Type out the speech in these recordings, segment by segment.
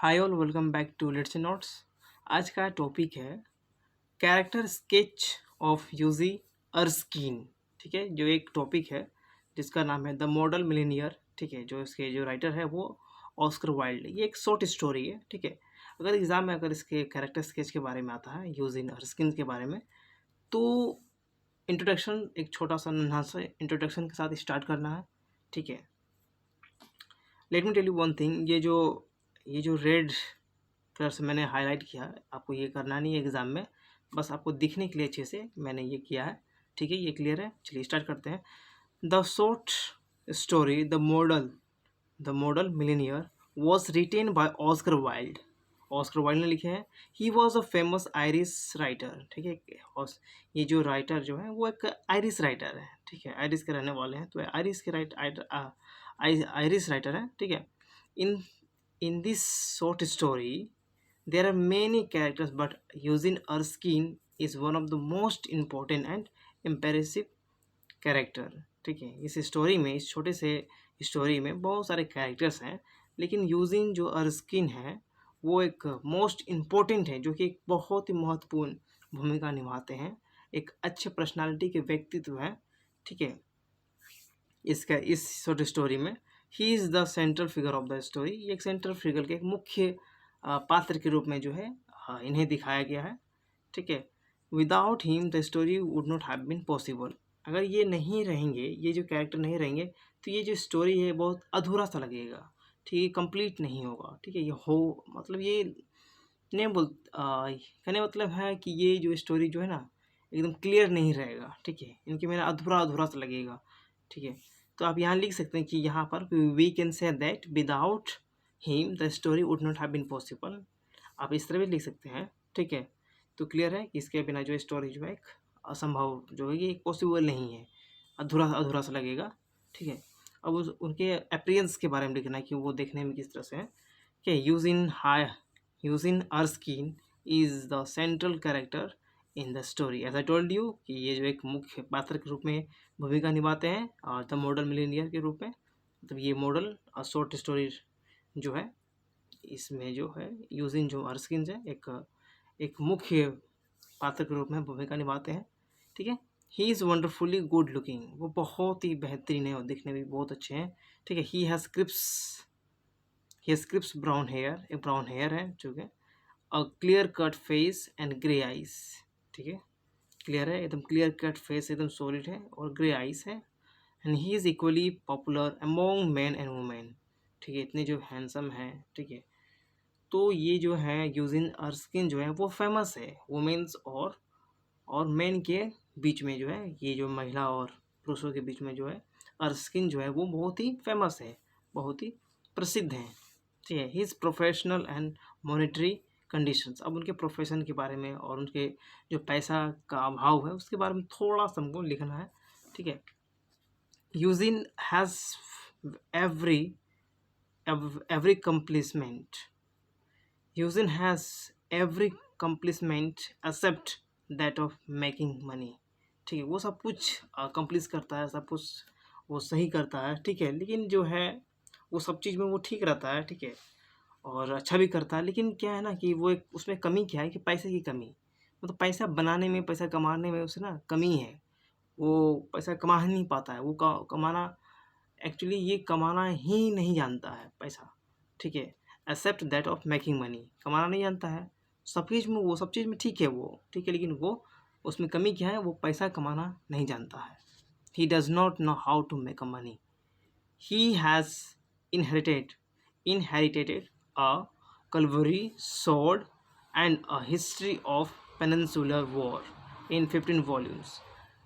Hi all welcome back to let's notes. आज का topic है character sketch of Hughie Erskine. ठीक है, जो एक टॉपिक है जिसका नाम है द मॉडल मिलीनियर। ठीक है, जो इसके जो राइटर है वो ऑस्कर वाइल्ड। ये एक शॉर्ट स्टोरी है। ठीक है, अगर एग्जाम में अगर इसके कैरेक्टर स्केच के बारे में आता है यूजी अर्स्कीन के बारे में, तो इंट्रोडक्शन एक छोटा सा नन्हा सा इंट्रोडक्शन के साथ स्टार्ट करना है। ठीक है, let me tell you one thing. ये जो रेड कलर से मैंने हाईलाइट किया है, आपको ये करना नहीं है एग्ज़ाम में, बस आपको दिखने के लिए अच्छे से मैंने ये किया है। ठीक है, ये क्लियर है। चलिए स्टार्ट करते हैं। The short story the model millionaire was written by Oscar Wilde. Oscar Wilde ने लिखे हैं। He was a famous Irish writer. ठीक है, ये जो राइटर जो है वो एक आयरिश राइटर है। ठीक है, आयरिश के रहने वाले हैं, तो आयरिश के आयरिश राइटर है। ठीक है, in in this short story there are many characters, but Eugene Erskine is one of the most important and impressive character। ठीक है, इस स्टोरी में, इस छोटे से स्टोरी में बहुत सारे कैरेक्टर्स हैं, लेकिन यूजिन जो अर्स्किन है वो एक मोस्ट इम्पोर्टेंट है, जो कि एक बहुत ही महत्वपूर्ण भूमिका निभाते हैं। एक अच्छे पर्सनालिटी के व्यक्तित्व है। ठीक है, इसका इस शॉर्ट स्टोरी में he is the central figure of the story. ये एक सेंट्रल फिगर के एक मुख्य पात्र के रूप में जो है इन्हें दिखाया गया है। ठीक है, without him the story would not have been possible. अगर ये नहीं रहेंगे, ये जो कैरेक्टर नहीं रहेंगे, तो ये जो स्टोरी है बहुत अधूरा सा लगेगा। ठीक है, कंप्लीट नहीं होगा। ठीक है, ये हो मतलब ये नहीं बोल कहने मतलब है कि ये जो स्टोरी जो है ना एकदम क्लियर नहीं रहेगा। ठीक है, इनके मेरा अधूरा अधूरा सा लगेगा। ठीक है, तो आप यहाँ लिख सकते हैं कि यहाँ पर we can say that without him the story would not have been possible. आप इस तरह भी लिख सकते हैं। ठीक है, तो क्लियर है कि इसके बिना जो स्टोरी जो है एक असंभव जो है ये पॉसिबल नहीं है, अधूरा अधूरा सा लगेगा। ठीक है, अब उनके अपीयरेंस के बारे में लिखना है कि वो देखने में किस तरह से है। कि Eugene Erskine is the central character in the story. As I told you कि ये जो एक मुख्य पात्र के रूप में भूमिका निभाते हैं और द मॉडल मिलीनियर के रूप में, मतलब ये मॉडल शॉर्ट स्टोरी जो है इसमें जो है यूजिन जो अर्स्किन है एक मुख्य पात्र के रूप में भूमिका निभाते हैं। ठीक है, he is wonderfully good looking. वो बहुत ही बेहतरीन है और दिखने में भी बहुत अच्छे हैं। ठीक है, he has crisp brown hair, एक ब्राउन हेयर है जो कि a clear cut face and grey eyes. ठीक है, क्लियर है, एकदम क्लियर कट फेस, एकदम सॉलिड है और ग्रे आइज है। And he is equally popular among man and women. ठीक है, इतने जो हैंडसम हैं। ठीक है, तो ये जो है यूजिन अर्स्किन जो है वो फेमस है वुमेन्स और मेन के बीच में। जो है ये जो महिला और पुरुषों के बीच में जो है अर्स्किन जो है वो बहुत ही फेमस है, बहुत ही प्रसिद्ध हैं। ठीक है, his professional and monetary conditions. अब उनके प्रोफेशन के बारे में और उनके जो पैसा का अभाव है उसके बारे में थोड़ा सा हमको लिखना है। ठीक है, Eugene has every every accomplishment। Eugen has every accomplishment except that of making money। ठीक है, वो सब कुछ अकम्प्लिश करता है, सब कुछ वो सही करता है। ठीक है, लेकिन जो है वो सब चीज़ में वो ठीक रहता है। ठीक है, और अच्छा भी करता है, लेकिन क्या है ना कि वो एक उसमें कमी क्या है कि पैसे की कमी। मतलब पैसा बनाने में, पैसा कमाने में उसे ना कमी है। वो पैसा कमा ही नहीं पाता है। वो कमाना एक्चुअली ये कमाना ही नहीं जानता है पैसा। ठीक है, except that of making money. कमाना नहीं जानता है। सब चीज़ में ठीक है वो। ठीक है, लेकिन वो उसमें कमी क्या है, वो पैसा कमाना नहीं जानता है। He does not know how to make a money. He has inherited inherited a cavalry sword and a history of peninsular war in 15 volumes।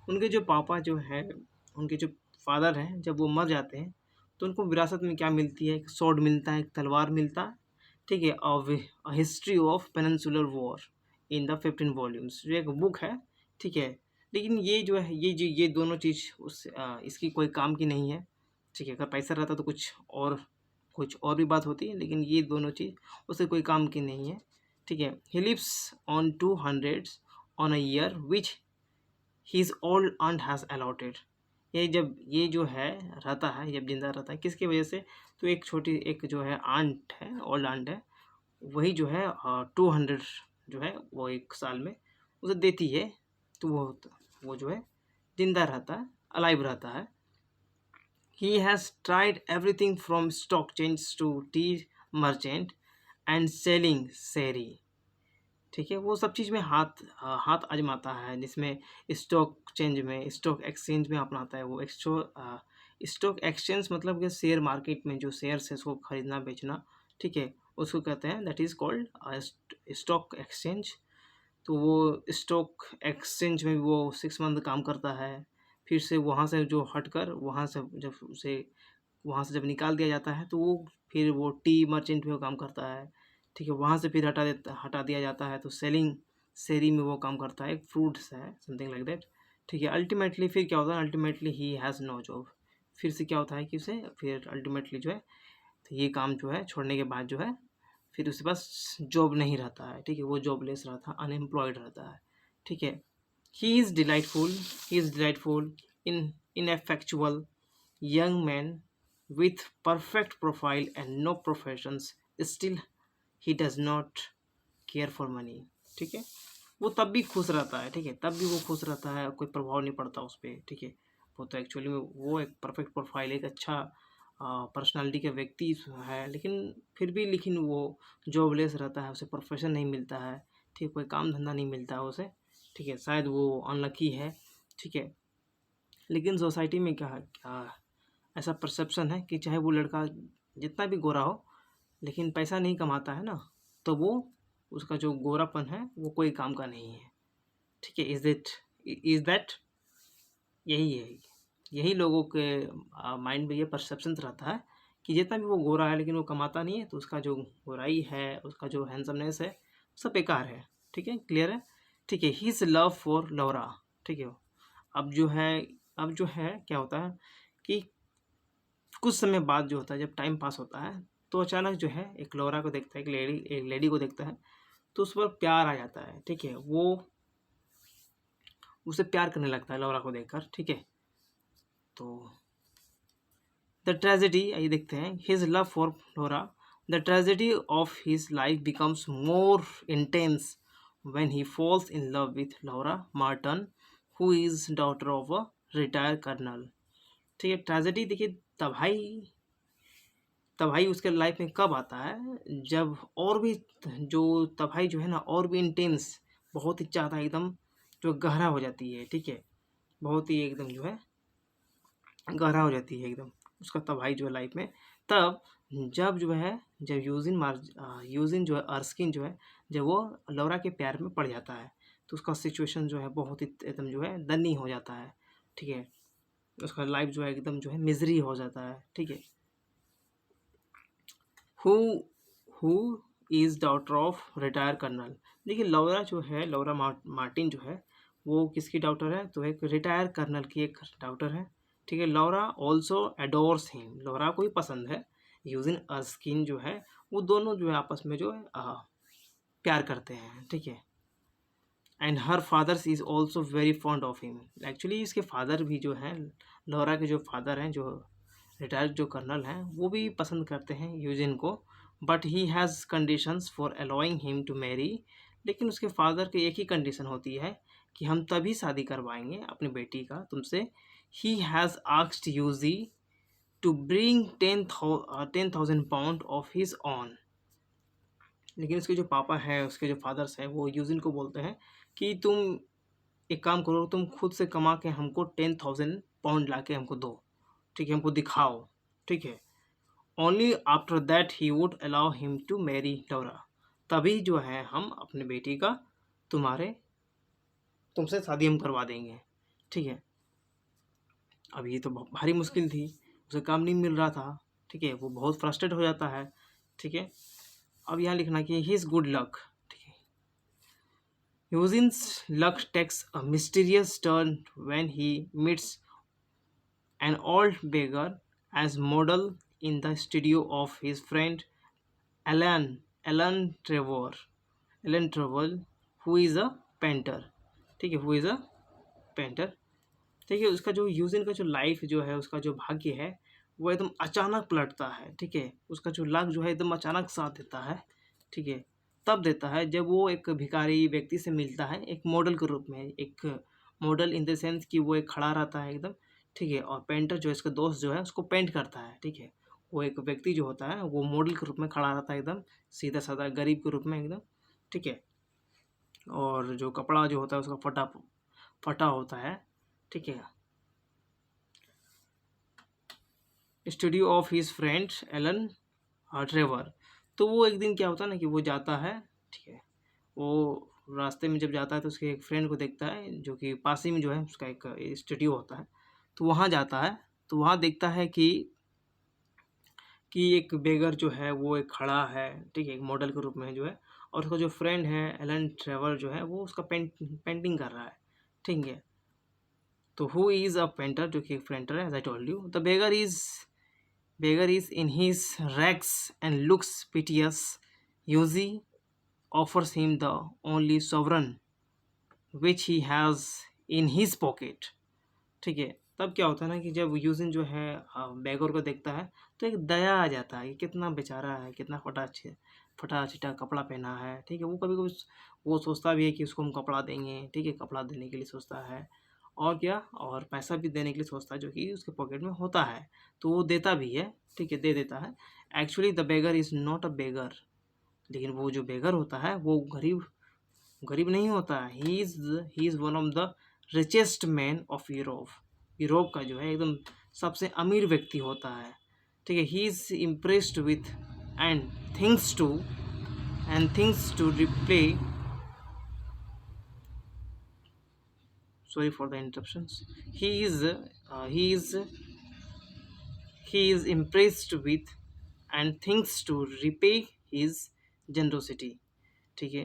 उनके जो पापा जो हैं, उनके जो फादर हैं, जब वो मर जाते हैं तो उनको विरासत में क्या मिलती है, एक स्वॉर्ड मिलता है, एक तलवार मिलता है। ठीक है, और history of peninsular war in the 15 volumes, जो एक बुक है। ठीक है, लेकिन ये जो है ये दोनों चीज़ इसकी कोई काम की नहीं है। ठीक है, अगर पैसा रहता तो कुछ और भी बात होती है, लेकिन ये दोनों चीज़ उससे कोई काम की नहीं है। ठीक है, he lives on 200 on a year which his old aunt has allotted. ये जो है रहता है, जब जिंदा रहता है किसकी वजह से, तो एक जो है आंट है, ओल्ड आंट है, वही जो है 200 जो है वो एक साल में उसे देती है, तो वो जो है जिंदा रहता है, अलाइव रहता है। He has tried everything from stock change to tea merchant and selling sherry. ठीक है, वो सब चीज़ में हाथ आजमाता है, जिसमें स्टॉक चेंज में, स्टॉक एक्सचेंज में अपनाता है। वो स्टॉक एक्सचेंज मतलब कि शेयर मार्केट में जो शेयर्स है उसको खरीदना बेचना, ठीक है, उसको कहते हैं, that is called stock exchange. तो वो स्टॉक एक्सचेंज में वो 6 मंथ काम करता है। फिर से वहाँ से जो हटकर वहाँ से जब निकाल दिया जाता है तो फिर वो टी मर्चेंट में वो काम करता है। ठीक है, वहाँ से फिर हटा दिया जाता है तो सेलिंग शेरी में वो काम करता है, एक फ्रूट्स है, समथिंग लाइक दैट। ठीक है, अल्टीमेटली फिर क्या होता है, ultimately he has no job. फिर से क्या होता है कि उसे फिर अल्टीमेटली जो है, तो ये काम जो है छोड़ने के बाद जो है फिर उसके पास जॉब नहीं रहता है। ठीक है, वो जॉबलेस रहता है, अनएम्प्लॉयड रहता है। ठीक है, he is delightful in ineffectual young man with perfect profile and no professions, still he does not care for money। ठीक है, वो तब भी खुश रहता है। ठीक है, तब भी वो खुश रहता है, कोई प्रभाव नहीं पड़ता उस पर। ठीक है, वो तो एक्चुअली में वो एक परफेक्ट प्रोफाइल, एक अच्छा पर्सनालिटी का व्यक्ति है, लेकिन वो जॉबलेस रहता है, उसे प्रोफेशन नहीं मिलता है। ठीक, कोई काम धंधा नहीं मिलता है उसे। ठीक है, शायद वो अनलकी है। ठीक है, लेकिन सोसाइटी में क्या ऐसा परसेप्शन है कि चाहे वो लड़का जितना भी गोरा हो, लेकिन पैसा नहीं कमाता है ना, तो वो उसका जो गोरापन है वो कोई काम का नहीं है। ठीक है, इज़ दैट यही है, यही लोगों के माइंड में ये परसेप्शन रहता है कि जितना भी वो गोरा है लेकिन वो कमाता नहीं है, तो उसका जो गोराई है, उसका जो हैंडसमनेस है, सब बेकार है। ठीक है, क्लियर है। ठीक है, हीज़ लव फॉर लौरा। ठीक है, अब जो है क्या होता है कि कुछ समय बाद जो होता है, जब टाइम पास होता है, तो अचानक जो है एक लौरा को देखता है, एक लेडी को देखता है, तो उस पर प्यार आ जाता है। ठीक है, वो उसे प्यार करने लगता है लौरा को देखकर। ठीक है, तो द ट्रेजेडी आइए देखते हैं, his love for Laura. The tragedy of his life becomes more intense when he falls in love with Laura Martin, who is daughter of a retired colonel। ठीक है, ट्रेजेडी देखिए, तबाही तबाही उसके लाइफ में कब आता है, जब और भी जो तबाही जो है ना, और भी इंटेंस, बहुत ही ज़्यादा एकदम जो गहरा हो जाती है। ठीक है, बहुत ही एकदम जो है गहरा हो जाती है एकदम उसका तबाही जो है लाइफ में, तब जब जो है जब यूजिन जो है अर्स्किन जो है, जब वो लौरा के प्यार में पड़ जाता है, तो उसका सिचुएशन जो है बहुत ही एकदम जो है दनी हो जाता है। ठीक है, उसका लाइफ जो है एकदम जो है मिजरी हो जाता है। ठीक है, who who is daughter of retired colonel. देखिए, लौरा जो है, लौरा मार्टिन जो है, वो किसकी डॉटर है, तो एक रिटायर कर्नल की एक डॉटर है। ठीक है, लौरा ऑल्सो एडोर्स हिम, लौरा को भी पसंद है। यूजिन अर्स्किन जो है, वो दोनों जो है आपस में जो है प्यार करते हैं। ठीक है, and her father's is also very fond of him. Actually इसके फादर भी जो हैं, लौरा के जो फादर हैं, जो रिटायर्ड जो कर्नल हैं, वो भी पसंद करते हैं यूजिन को, but he has conditions for allowing him to marry. लेकिन उसके फादर की एक ही कंडीशन होती है कि हम तभी शादी करवाएंगे अपनी बेटी का तुमसे। He has asked Hughie to bring 10,000 pound of his own. लेकिन उसके जो पापा हैं, उसके जो फादर्स हैं, वो यूजिन को बोलते हैं कि तुम एक काम करो, तुम खुद से कमा के हमको 10,000 पाउंड ला के हमको दो। ठीक है, हमको दिखाओ। ठीक है, only after that he would allow him to marry Laura. तभी जो है हम अपने बेटी का तुमसे शादी हम करवा देंगे। ठीक है, अब ये तो भारी मुश्किल थी, उसे काम नहीं मिल रहा था। ठीक है, वो बहुत फ्रस्ट्रेट हो जाता है। ठीक है, अब यहाँ लिखना कि हिज गुड लक। ठीक है, Eugene's luck takes a mysterious turn when he meets an old beggar as model in the studio of his friend Alan Alan Trevor Alan Trevor, who is a painter। ठीक है, who is a painter। ठीक है, उसका जो Eugene का जो life जो है, उसका जो भाग्य है, वो एकदम अचानक पलटता है। ठीक है, उसका जो लक जो है एकदम अचानक साथ देता है। ठीक है। तब देता है जब वो एक भिखारी व्यक्ति से मिलता है एक मॉडल के रूप में। एक मॉडल इन द सेंस कि वो एक खड़ा रहता है एकदम, ठीक है, और पेंटर जो है इसका दोस्त जो है उसको पेंट करता है, ठीक है। वो एक व्यक्ति जो होता है वो मॉडल के रूप में खड़ा रहता है एकदम सीधा साधा गरीब के रूप में एकदम, ठीक है। और जो कपड़ा जो होता है उसका फटा फटा होता है, ठीक है। Studio of his friend Alan Trevor. तो वो एक दिन क्या होता है ना कि वो जाता है, ठीक है, वो रास्ते में जब जाता है तो उसके एक फ्रेंड को देखता है जो कि पास ही में जो है उसका एक स्टूडियो होता है। तो वहाँ जाता है, तो वहाँ देखता है कि एक बेगर जो है वो एक खड़ा है, ठीक है, एक मॉडल के रूप में जो है। और उसका जो फ्रेंड है एलन ट्रेवर जो है वो उसका पेंटिंग कर रहा है, ठीक है। तो हु इज़ अ पेंटर, जो कि एक पेंटर है, as I told you. The beggar is in his rags and looks piteous. Yuzi offers him the only sovereign which he has in his pocket. ठीक है। तब क्या होता है ना कि जब यूजिन जो है बेगर को देखता है तो एक दया आ जाता है कि कितना बेचारा है, कितना फटा चिटा कपड़ा पहना है, ठीक है। वो कभी कभी वो सोचता भी है कि उसको हम कपड़ा देंगे, ठीक है, कपड़ा देने के लिए सोचता है और क्या, और पैसा भी देने के लिए सोचता है जो कि उसके पॉकेट में होता है। तो वो देता भी है, ठीक है, दे देता है। Actually the beggar is not a beggar, लेकिन वो जो बेगर होता है वो गरीब गरीब नहीं होता है। He is one of the richest man of Europe. Europe का जो है एकदम सबसे अमीर व्यक्ति होता है, ठीक है। He is impressed with and things to reply, sorry for the interruptions. He is uh, he is he is impressed with and thinks to repay his generosity, ठीक है।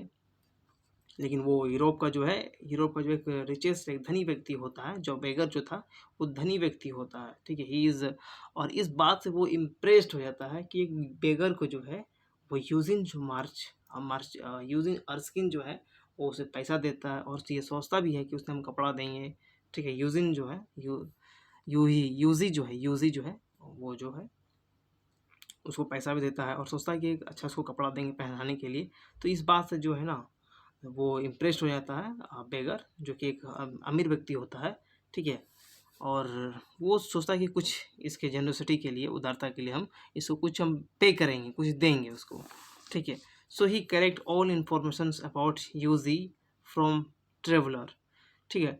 लेकिन वो यूरोप का जो एक रिचेस्ट एक धनी व्यक्ति होता है, जो बेगर जो था वो धनी व्यक्ति होता है, ठीक है। ही इज़, और इस बात से वो इम्प्रेस्ड हो जाता है कि एक बेगर को जो है वो यूजिन जो मार्च यूजिन अर्स्किन जो है वो उसे पैसा देता है और ये सोचता भी है कि उसने हम कपड़ा देंगे, ठीक है। यूजिन जो है यूजी जो है वो जो है उसको पैसा भी देता है और सोचता है कि एक अच्छा उसको कपड़ा देंगे पहनाने के लिए। तो इस बात से जो है ना वो इम्प्रेस्ड हो जाता है बेगर, जो कि एक अमीर व्यक्ति होता है, ठीक है। और वो सोचता है कि कुछ इसके जेनरोसिटी के लिए, उदारता के लिए इसको कुछ हम पे करेंगे, कुछ देंगे उसको, ठीक है। So he collect all information about Eugie from traveller, ठीक है।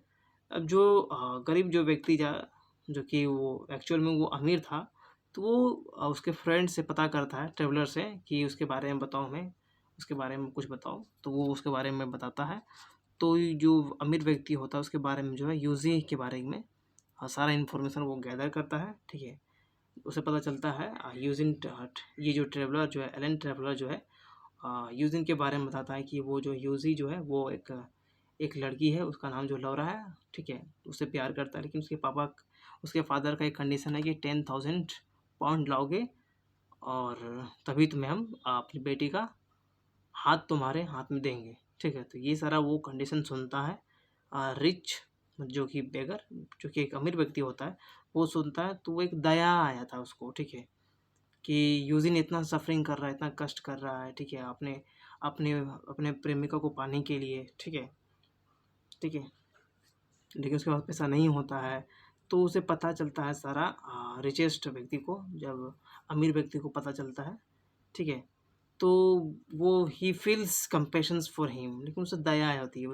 अब जो गरीब जो व्यक्ति जो कि वो एक्चुअल में वो अमीर था, तो वो उसके फ्रेंड से पता करता है, ट्रेवलर से, कि उसके बारे में बताओ, हमें उसके बारे में कुछ बताओ। तो वो उसके बारे में बताता है। तो ये जो अमीर व्यक्ति होता है उसके बारे में जो है यूजी के बारे में सारा इन्फॉर्मेशन वो गैदर करता है, ठीक है। उसे पता चलता है यूजिन, ये जो ट्रेवलर जो है एलन ट्रेवलर जो है यूजिन के बारे में बताता है कि वो जो यूजी जो है वो एक लड़की है, उसका नाम जो लौरा है, ठीक है, उससे प्यार करता है। लेकिन उसके फादर का एक कंडीशन है कि 10,000 पाउंड लाओगे और तभी तुम्हें हम अपनी बेटी का हाथ तुम्हारे हाथ में देंगे, ठीक है। तो ये सारा वो कंडीशन सुनता है रिच, जो कि बेगर, जो कि एक अमीर व्यक्ति होता है, वो सुनता है। तो वो एक दया आया था उसको, ठीक है, कि यूजिन इतना सफरिंग कर रहा है, इतना कष्ट कर रहा है, ठीक है, अपने अपने अपने प्रेमिका को पाने के लिए, ठीक है, ठीक है। लेकिन उसके पास पैसा नहीं होता है। तो उसे पता चलता है सारा रिचेस्ट व्यक्ति को, जब अमीर व्यक्ति को पता चलता है, ठीक है। तो वो ही फील्स कंपेशंस फॉर हिम, लेकिन उसे दया होती है,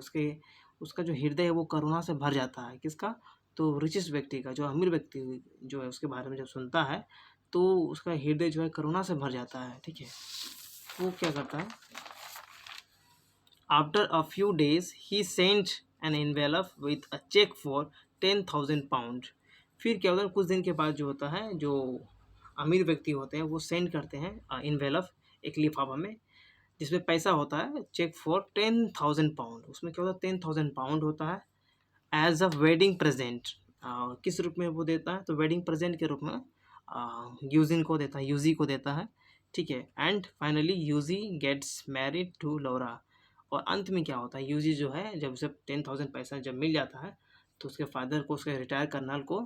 उसका जो हृदय है वो करुणा से भर जाता है। किसका? तो रिचेस्ट व्यक्ति का, जो अमीर व्यक्ति जो है उसके बारे में जब सुनता है तो उसका हृदय जो है करुणा से भर जाता है, ठीक है। वो क्या करता है, after a few days he sent an envelope with a cheque for 10,000 pound. फिर क्या होता है, कुछ दिन के बाद जो होता है, जो अमीर व्यक्ति होते हैं वो सेंड करते हैं इन्वेलप, एक लिफाफा में, जिसमें पैसा होता है, चेक फॉर 10,000 पाउंड। उसमें क्या होता है, 10,000 पाउंड होता है एज अ वेडिंग प्रेजेंट। किस रूप में वो देता है, तो वेडिंग प्रेजेंट के रूप में यूजिन को देता है, यूजी को देता है, ठीक है। And finally Eugie gets married to Laura. और अंत में क्या होता है, यूजी जो है जब उसे 10,000 पैसा जब मिल जाता है तो उसके फादर को, उसके रिटायर कर्नल को,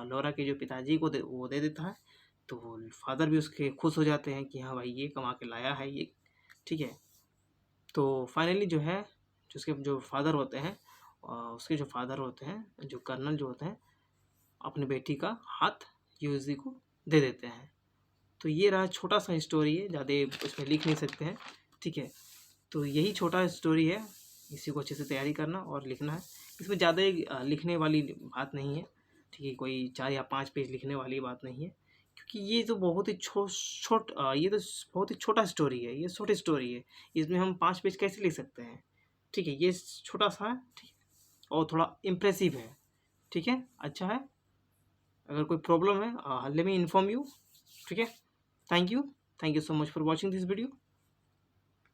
लौरा के जो पिताजी को वो दे देता है। तो फादर भी उसके खुश हो जाते हैं कि हाँ भाई ये कमा के लाया है, ये ठीक है। तो फाइनली जो है, जो उसके जो फादर होते हैं, उसके जो फादर होते हैं, जो कर्नल जो होते हैं, अपनी बेटी का हाथ यूजी को दे देते हैं। तो ये रहा छोटा सा स्टोरी है, ज़्यादा उसमें लिख नहीं सकते हैं, ठीक है। तो यही छोटा स्टोरी है, इसी को अच्छे से तैयारी करना और लिखना है। इसमें ज़्यादा लिखने वाली बात नहीं है, ठीक है, कोई 4 या 5 पेज लिखने वाली बात नहीं है, क्योंकि ये तो बहुत ही ये तो बहुत ही छोटा स्टोरी है, ये शॉर्ट स्टोरी है। इसमें हम 5 पेज कैसे लिख सकते हैं, ठीक है। ये छोटा सा है, ठीक है, और थोड़ा इम्प्रेसिव है, ठीक है, अच्छा है। अगर कोई प्रॉब्लम है, लेट मी इन्फॉर्म यू, ठीक है। Thank you so much for watching this video.